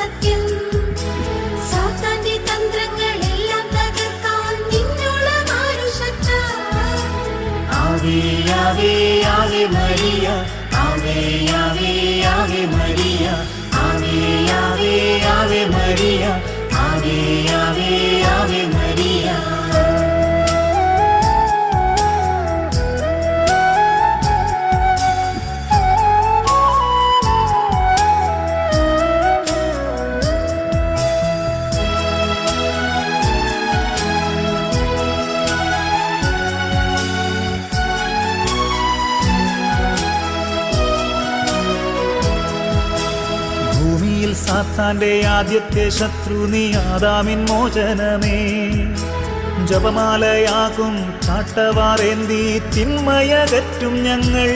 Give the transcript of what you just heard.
സത്യം. സാത്താന്റെ തന്ത്രങ്ങളെല്ലാം തകർക്കാൻ നിന്നോളമാരു ശക്ത. ആവേ ആവേ ആവേ മരിയ, ആവേ ആവേ ആവേ മരിയ, ആവേ ആവേ ആവേ മരിയ, ആവേ ആവേ ആവേ മരിയ. ഭൂമിയിൽ സാത്താന്റെ ആദ്യത്തെ ശത്രു നീ ആദാമിൻ മോചനമേ. ജപമാലയാകും ചാട്ടവാറേന്തി തിന്മയകറ്റും ഞങ്ങൾ.